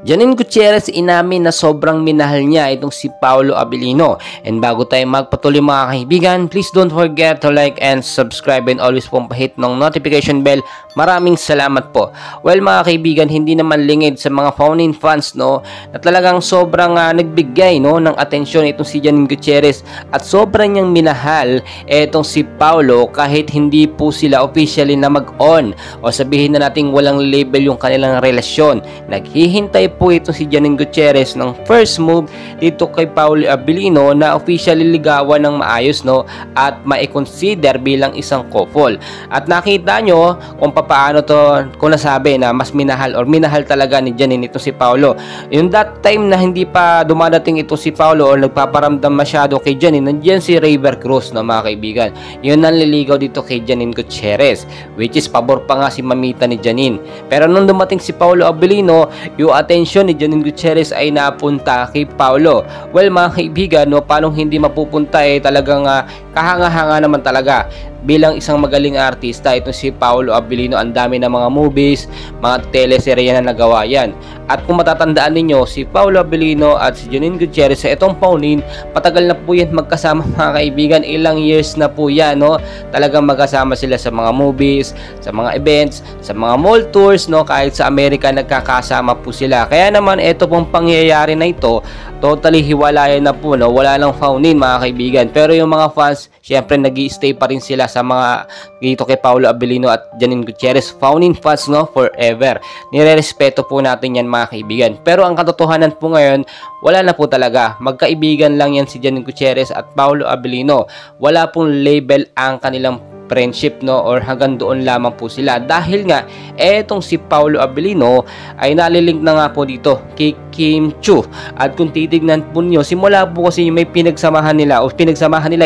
Janine Gutierrez inamin na sobrang minahal niya itong si Paolo Abilino. And bago tayo magpatuloy mga kaibigan, please don't forget to like and subscribe and always pong pahit ng notification bell. Maraming salamat po. Well mga kaibigan, hindi naman lingid sa mga founding fans no, na talagang sobrang nagbigay no, ng atensyon itong si Janine Gutierrez at sobrang niyang minahal itong si Paolo kahit hindi po sila officially na mag-on o sabihin na nating walang label yung kanilang relasyon. Naghihintay po ito si Janine Gutierrez ng first move dito kay Paolo Abilino na officially ligawan ng maayos no at ma-consider bilang isang couple. At nakita nyo kung paano to, kung nasabi na mas minahal or minahal talaga ni Janine ito si Paolo. Yung that time na hindi pa dumadating ito si Paolo or nagpaparamdam masyado kay Janine, nandiyan si River Cruz no mga kaibigan. Yun ang liligaw dito kay Janine Gutierrez, which is pabor pa nga si mamita ni Janine. Pero nung dumating si Paolo Abilino, yung atensyon ni Janine Gutierrez ay napunta kay Paolo. Well mga kaibigan, no, paano hindi mapupunta talagang kahanga-hanga naman talaga. Bilang isang magaling artista, ito si Paolo Abilino, ang dami ng mga movies, mga teleserye na nagawa yan. At kung matatandaan ninyo, si Paolo Abilino at si Janine Gutierrez sa itong paunin, patagal na po yan magkasama mga kaibigan, ilang years na po yan, no? Talagang magkasama sila sa mga movies, sa mga events, sa mga mall tours, no? Kahit sa Amerika nagkakasama po sila. Kaya naman ito pong pangyayari na ito, totally hiwalayan na po, no? Wala nang paunin mga kaibigan. Pero yung mga fans, syempre nag-i-stay pa rin sila sa mga dito kay Paolo Abilino at Janine Gutierrez, founding fans no, forever. Nirerespeto po natin yan mga kaibigan. Pero ang katotohanan po ngayon, wala na po talaga. Magkaibigan lang yan si Janine Gutierrez at Paolo Abilino. Wala pong label ang kanilang friendship no, or hanggang doon lamang po sila dahil nga etong si Paolo Abilino ay nalilink na nga po dito kay Kim Chiu. At kung titignan po niyo, simula po kasi may pinagsamahan nila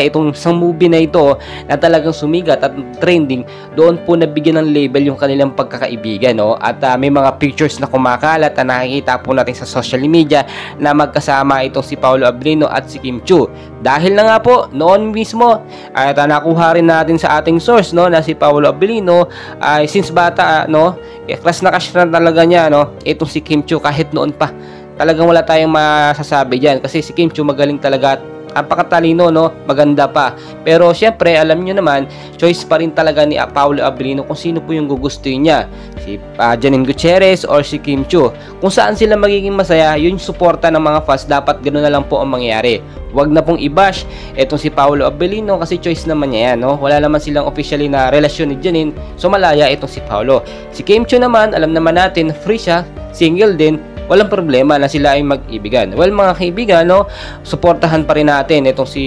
itong isang movie na ito na talagang sumigat at trending, doon po nabigyan ng label yung kanilang pagkakaibigan no. At may mga pictures na kumakalat na nakikita po natin sa social media na magkasama itong si Paolo Abilino at si Kim Chiu. Dahil na nga po noon mismo at nakuha rin natin sa ating source no na si Paolo Abilino ay since bata no, crush na talaga niya no itong si Kim Chiu kahit noon pa. Talagang wala tayong masasabi diyan kasi si Kim Chiu magaling talaga, ang pakatalino no, maganda pa. Pero syempre alam niyo naman, choice pa rin talaga ni Paolo Abilino kung sino po yung gugustuhin niya, si Janine Gutierrez or si Kim Chiu. Kung saan sila magiging masaya, yun suporta ng mga fans, dapat ganoon na lang po ang mangyari. Wag na pong i-bash etong si Paolo Abilino kasi choice naman niya yan no. Wala naman silang officially na relasyon ni Janine, so malaya itong si Paolo. Si Kim Chiu naman, alam naman natin, free siya, single din, walang problema na sila ay mag-ibigan. Well mga kaibigan no, suportahan pa rin natin itong si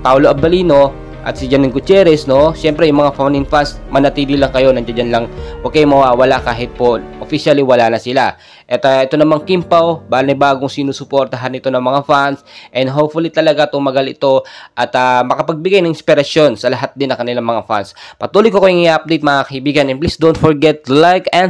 Paolo Abilino at si Janine Gutierrez no. Syempre yung mga founding fans, manatili lang kayo, nandiyan lang, huwag kayong mawawala kahit po officially wala na sila. At ito namang Kim Pao, bagong sinusuportahan ito ng mga fans, and hopefully talaga tumagal ito at makapagbigay ng inspirasyon sa lahat din ng kanilang mga fans. Patuloy ko kayong i-update mga kaibigan, and please don't forget to like and